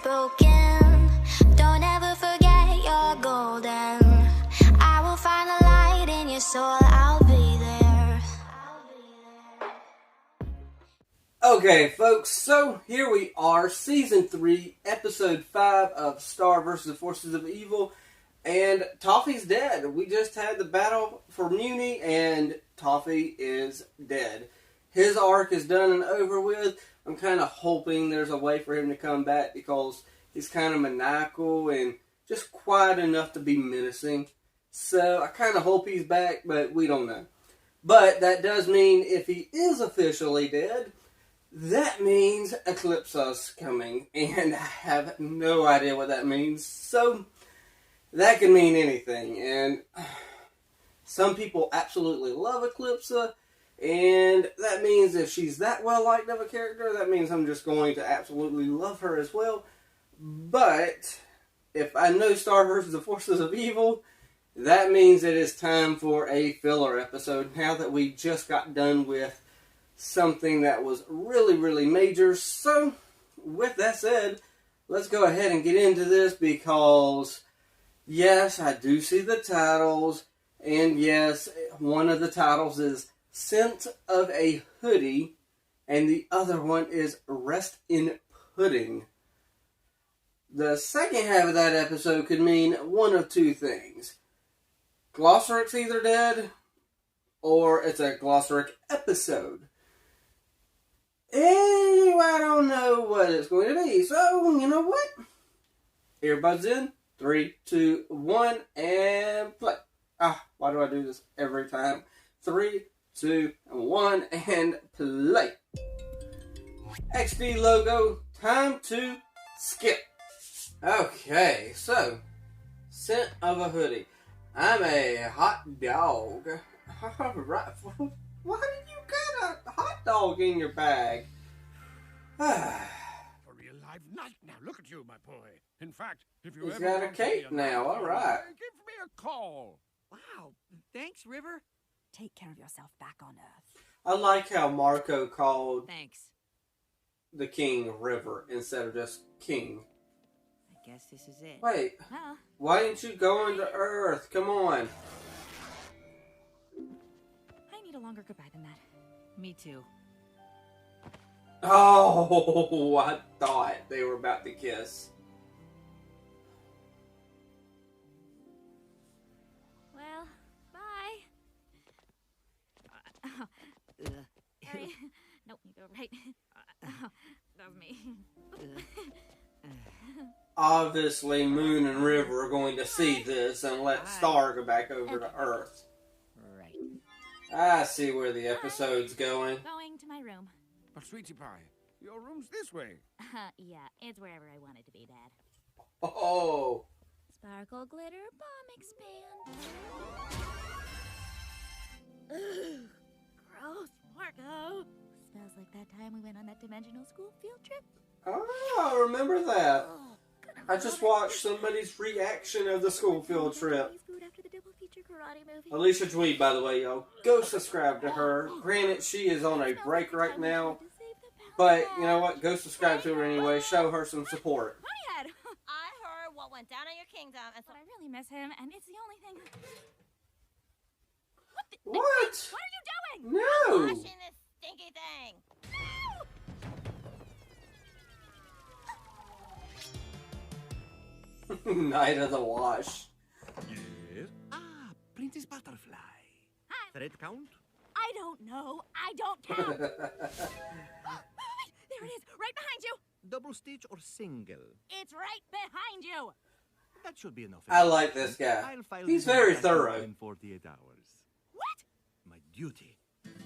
spoken. Don't ever forget you're golden. I will find the light in your soul. I'll be there. Okay, folks, so here we are, Season 3, Episode 5 of Star vs. the Forces of Evil, and Toffee's dead. We just had the battle for Muni, and Toffee is dead. His arc is done and over with. I'm kind of hoping there's a way for him to come back because he's kind of maniacal and just quiet enough to be menacing. So I kind of hope he's back, but we don't know. But that does mean if he is officially dead, that means Eclipsa's coming, and I have no idea what that means. So that can mean anything, and some people absolutely love Eclipsa, and that means if she's that well liked of a character, that means I'm just going to absolutely love her as well. But if I know Star vs. the Forces of Evil, that means it is time for a filler episode now that we just got done with something that was really, really major. So, with that said, let's go ahead and get into this because, yes, I do see the titles, and yes, one of the titles is Scent of a Hoodie, and the other one is Rest in Pudding. The second half of that episode could mean one of two things. Glossaric's either dead, or it's a Glossaric episode. Anyway, I don't know what it's going to be. So, you know what? Earbuds in. 3, 2, 1, and play. Why do I do this every time? 3, 2, 1, and play. XD logo. Time to skip. Okay, so. Scent of a hoodie. I'm a hot dog. Alright. Why did you got a hot dog in your bag? For real live night now. Look at you, my boy. In fact, if you He's ever got a want to cape be now, night alright. owl, give me a call. Wow, thanks, River. Take care of yourself back on Earth. I like how Marco called Thanks. the king River instead of just King. I guess this is it. Wait, Well, why didn't you go into Earth? Come on. I need a longer goodbye than that. Me too. Oh, I thought they were about to kiss. Well, bye. Sorry. Nope, you go right. That was me. Obviously, Moon and River are going to see this and let Star go back over to Earth. Right. I see where the episode's going. Going to my room. But, sweetie pie, your room's this way. Yeah, it's wherever I want it to be, Dad. Oh, Sparkle, glitter, bomb, expand. Ugh, gross, Marco. Smells like that time we went on that dimensional school field trip. oh, remember that. Oh, I just watched somebody's reaction of the school field trip. Food after the double feature karate movie. Alicia Tweed, by the way, y'all. Go subscribe to her. Granted, she is on a break right now. But, you know what? Go subscribe to her anyway. Show her some support. Honeyhead! I heard what went down in your kingdom, and so But I really miss him, and it's the only thing. What? What are you doing? No! washing this stinky thing. Night of the wash. Yes? Princess Butterfly. Hi. Thread count? I don't know. I don't count. There it is, right behind you. Double stitch or single? It's right behind you. That should be enough. I like this guy. I'll file He's this very back thorough. in 48 hours. What? My duty.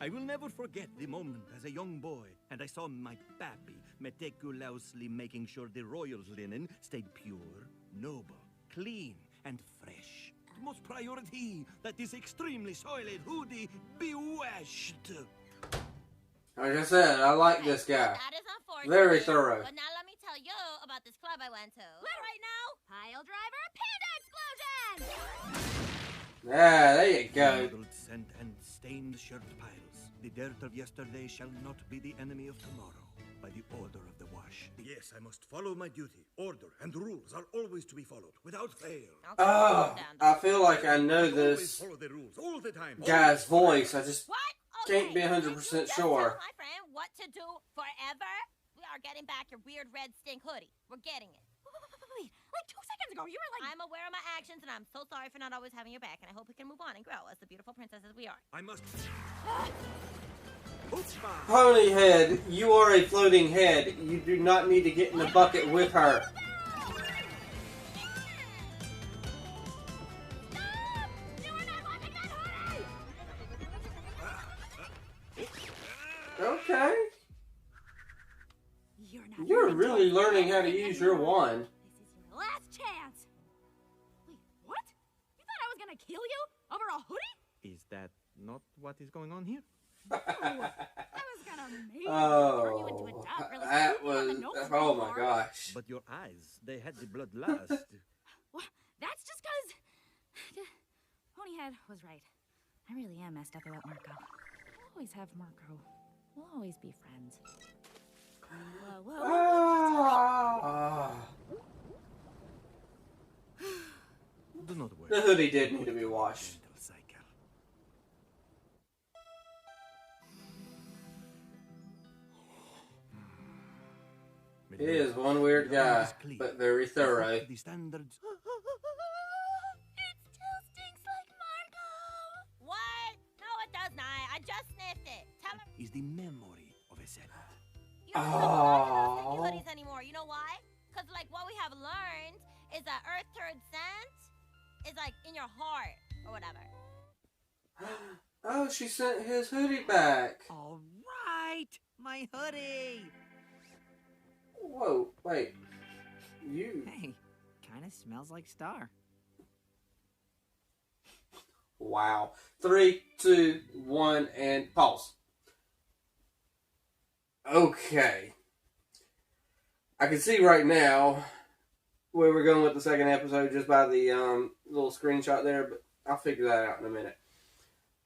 I will never forget the moment as a young boy, and I saw my pappy meticulously making sure the royal linen stayed pure, noble, clean, and fresh. Most priority that this extremely soiled hoodie be washed. Like I said, I like this guy. That is unfortunate. Very thorough. But now let me tell you about this club I went to. Right now, pile driver, panda explosion. Yeah, there you go. Muddled scent and stained shirt piles. The dirt of yesterday shall not be the enemy of tomorrow. By the order of the Warden. wash. Yes, I must follow my duty. Order and rules are always to be followed, without fail. Okay, Oh, calm down, I feel like I know Always this follow the rules, all the time. guy's voice. I just What? can't be Okay, 100% did you just sure. tell my friend what to do forever? We are getting back your weird red stink hoodie. We're getting it. Wait, like 2 seconds ago, you were like... I'm aware of my actions, and I'm so sorry for not always having your back, and I hope we can move on and grow as the beautiful princesses we are. I must. Ponyhead, you are a floating head. You do not need to get in the bucket with her. Okay. You're really learning how to use your wand. This is your last chance. Wait, what? You thought I was gonna kill you over a hoodie? Is that not what is going on here? No, I was gonna maybe turn you into a Oh, duck, really that scoop you on the was. nose Oh real my hard. gosh. But your eyes, they had the blood lust. Well, that's just because Ponyhead was right. I really am messed up about Marco. I'll always have Marco. We'll always be friends. Whoa, whoa, whoa. Ah. Do not worry. The hoodie did need to be washed. Gentle cycle. He is one weird guy, but very thorough. The standards. It still stinks like Marco. What? No, it does not. I just sniffed it. Tell her Is the memory of a scent. you don't have those Oh. sticky hoodies anymore. You know why? Because, like, what we have learned is that earth turd scent is, like, in your heart or whatever. Oh, she sent his hoodie back. All right, my hoodie. Whoa, wait. You. Hey, kind of smells like Star. Wow. 3, 2, 1, and pause. Okay. I can see right now where we're going with the second episode just by the little screenshot there, but I'll figure that out in a minute.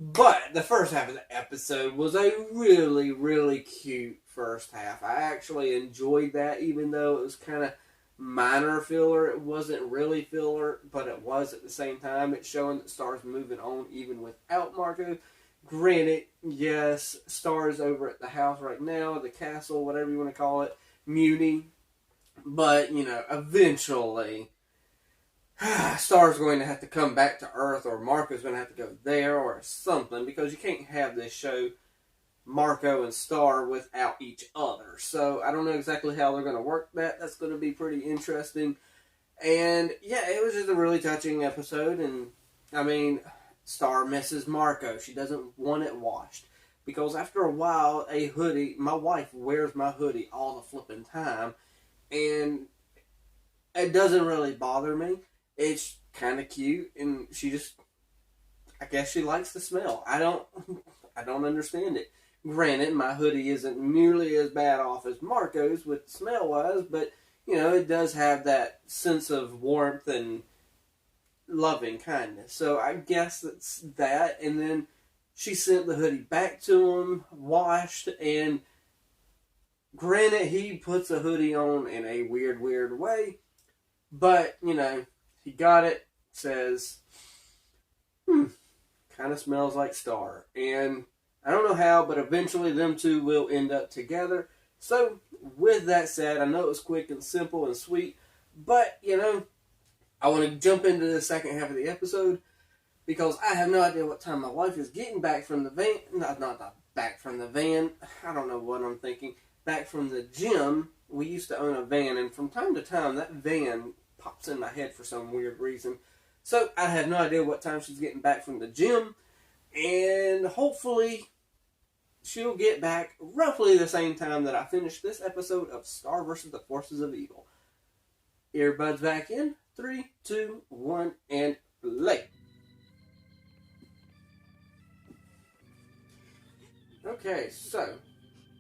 But the first half of the episode was a really, really cute first half. I actually enjoyed that, even though it was kind of minor filler. It wasn't really filler, but it was at the same time. It's showing that Star's moving on even without Marco. Granted, yes, Star's over at the house right now, the castle, whatever you want to call it, Muni. But, you know, eventually Star's going to have to come back to Earth, or Marco's going to have to go there, or something, because you can't have this show Marco and Star without each other. So I don't know exactly how they're going to work that. That's going to be pretty interesting. And yeah, it was just a really touching episode. And I mean, Star misses Marco. She doesn't want it washed, because after a while, a hoodie, my wife wears my hoodie all the flipping time, and it doesn't really bother me. It's kind of cute, and she just, I guess she likes the smell. I don't understand it. Granted, my hoodie isn't nearly as bad off as Marco's with smell-wise, but, you know, it does have that sense of warmth and loving kindness. So I guess that's that. And then she sent the hoodie back to him, washed, and granted, he puts a hoodie on in a weird, weird way, but, you know, he got it, says, kind of smells like Star. And I don't know how, but eventually them two will end up together. So, with that said, I know it was quick and simple and sweet, but, you know, I want to jump into the second half of the episode, because I have no idea what time my wife is getting back from the van. Not back from the van. I don't know what I'm thinking. Back from the gym. We used to own a van, and from time to time, that van pops in my head for some weird reason. So, I have no idea what time she's getting back from the gym. And hopefully, she'll get back roughly the same time that I finish this episode of Star vs. the Forces of Evil. Earbuds back in. 3, 2, 1, and play. Okay, so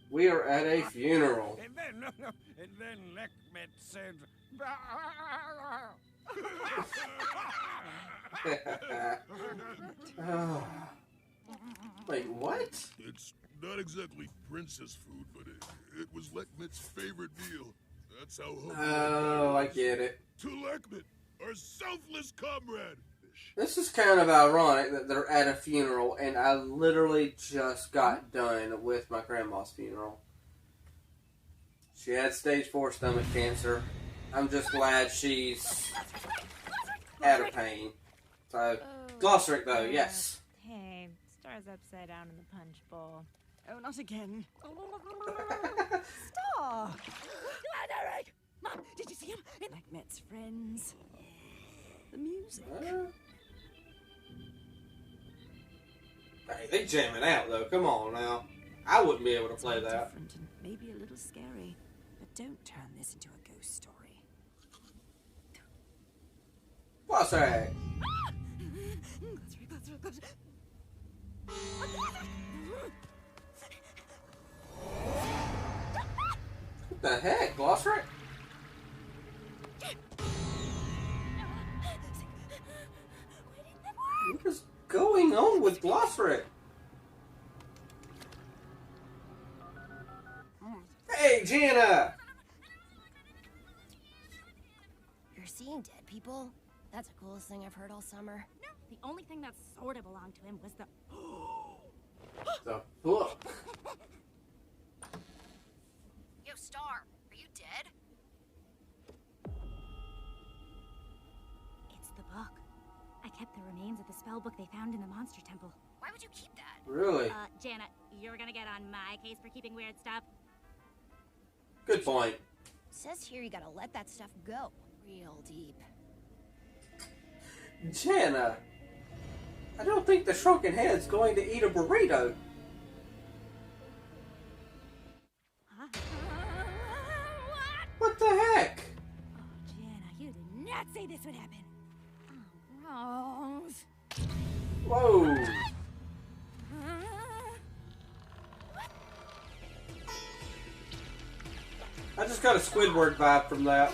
we are at a funeral. And then Lekmet said, Oh. Wait, what? "It's Not exactly princess food, but it was Lekmit's favorite meal. That's how hungry Oh, I get it. To Lekmit, our selfless comrade. This is kind of ironic that they're at a funeral, and I literally just got done with my grandma's funeral. She had stage 4 stomach cancer. I'm just glad she's out of pain. So, Glossric though, yes. Hey, Star's upside down in the punch bowl. Oh, not again. Star! Mom, did you see him? Lekmit's friends. The music. Hey, they jamming out though. Come on now. I wouldn't be able to play that. Different and maybe a little scary, but don't turn this into a ghost story. What's that? What the heck, Glossric? What is going on with Glossric? Hey, Jana! You're seeing dead people? That's the coolest thing I've heard all summer. No, the only thing that sort of belonged to him was the... The book. Yo, Star, are you dead? It's the book. I kept the remains of the spell book they found in the monster temple. Why would you keep that? Really? Jana, you're gonna get on my case for keeping weird stuff? Good point. Says here you gotta let that stuff go. Real deep. Jana, I don't think the shrunken head's going to eat a burrito. Huh? What the heck? Oh, Jana, you did not say this would happen. Oh, Rose. Whoa. I just got a Squidward vibe from that.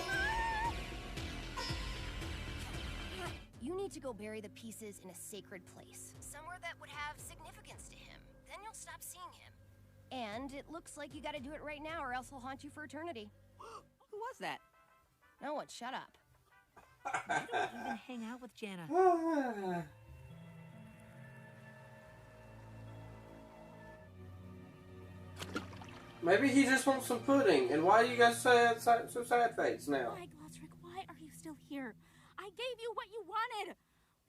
You need to go bury the pieces in a sacred place. Somewhere that would have significance to him. Then you'll stop seeing him. And it looks like you gotta do it right now or else he'll haunt you for eternity. Who was that? No one, shut up. I don't even hang out with Jana. Maybe he just wants some pudding. And why do you guys say so sad face now? Why, Glossric, why are you still here? I gave you what you wanted.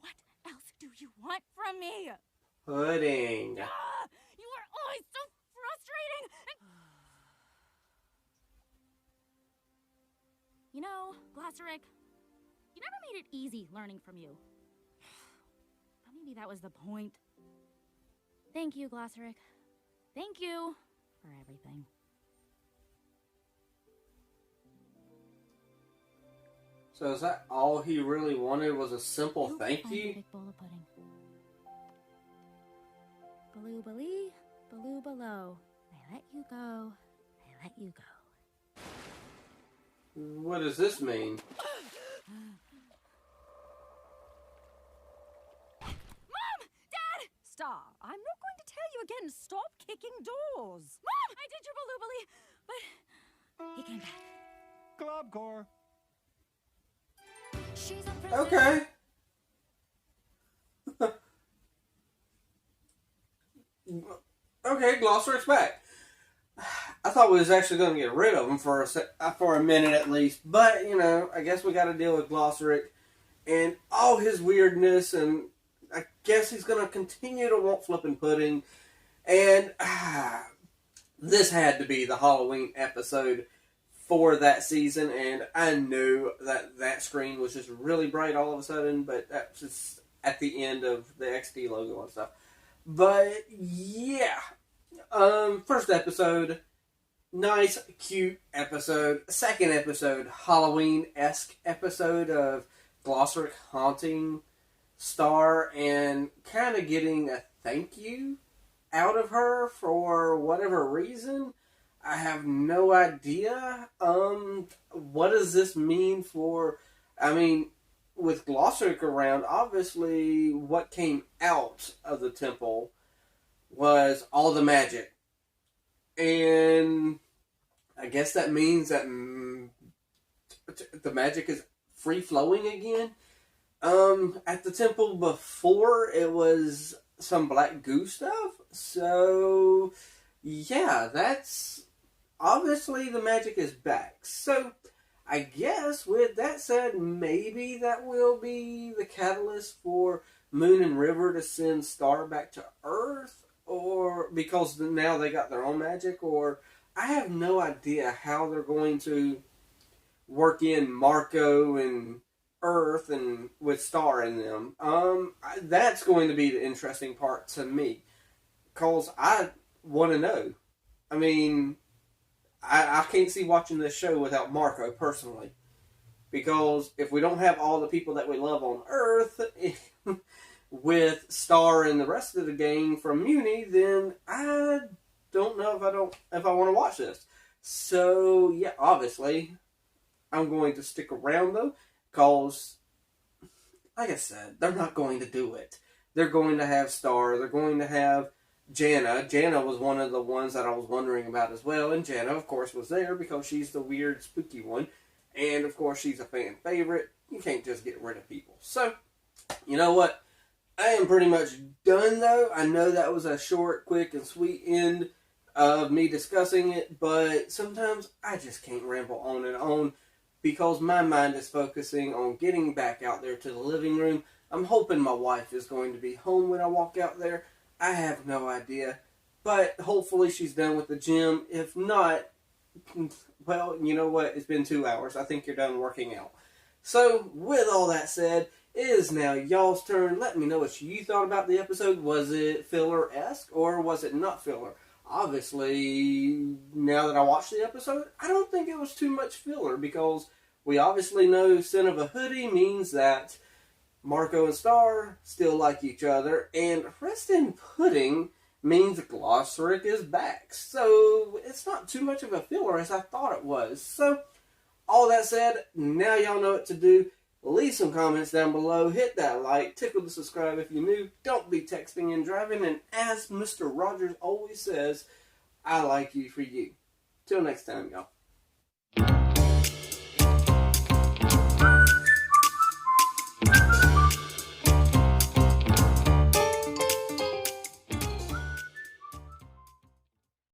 What else do you want from me? Pudding. You are always so frustrating. You know, Glossric, you never made it easy learning from you. But maybe that was the point. Thank you, Glossric. Thank you for everything. So is that all he really wanted was a simple thank Find a you? big bowl of pudding. Baloo balee, baloo below. I let you go. I let you go. What does this mean? Mom! Dad! Star, I'm not going to tell you again. Stop kicking doors. Mom! I did your baloo balee, but he came back. Globcore. Okay. Okay, Glossric's back. I thought we was actually going to get rid of him for a minute at least, but you know, I guess we got to deal with Glossric and all his weirdness, and I guess he's going to continue to want flipping pudding. And this had to be the Halloween episode for that season, and I knew that screen was just really bright all of a sudden, but that's just at the end of the XD logo and stuff. But yeah, first episode, nice, cute episode. Second episode, Halloween-esque episode of Glossric haunting Star and kind of getting a thank you out of her for whatever reason. I have no idea. What does this mean for... I mean, with Glossric around, obviously what came out of the temple was all the magic And I guess that means that the magic is free-flowing again. At the temple before, it was some black goo stuff. So, yeah, that's... Obviously, the magic is back. So, I guess, with that said, maybe that will be the catalyst for Moon and River to send Star back to Earth, or because now they got their own magic, or I have no idea how they're going to work in Marco and Earth and with Star in them. That's going to be the interesting part to me, because I want to know. I mean, I can't see watching this show without Marco, personally. Because if we don't have all the people that we love on Earth with Star and the rest of the gang from Muni, then I don't know if I want to watch this. So, yeah, obviously, I'm going to stick around, though. Because, like I said, they're not going to do it. They're going to have Star. They're going to have Jana. Jana was one of the ones that I was wondering about as well. And Jana, of course, was there because she's the weird, spooky one. And, of course, she's a fan favorite. You can't just get rid of people. So, you know what? I am pretty much done, though. I know that was a short, quick, and sweet end of me discussing it. But sometimes I just can't ramble on and on because my mind is focusing on getting back out there to the living room. I'm hoping my wife is going to be home when I walk out there. I have no idea. But hopefully she's done with the gym. If not, well, you know what? It's been 2 hours. I think you're done working out. So, with all that said, it is now y'all's turn. Let me know what you thought about the episode. Was it filler-esque or was it not filler? Obviously, now that I watched the episode, I don't think it was too much filler because we obviously know Sin of a Hoodie means that Marco and Star still like each other, and Rest in Pudding means Glossric is back. So, it's not too much of a filler as I thought it was. So, all that said, now y'all know what to do. Leave some comments down below. Hit that like. Tickle the subscribe if you're new. Don't be texting and driving. And as Mr. Rogers always says, I like you for you. Till next time, y'all.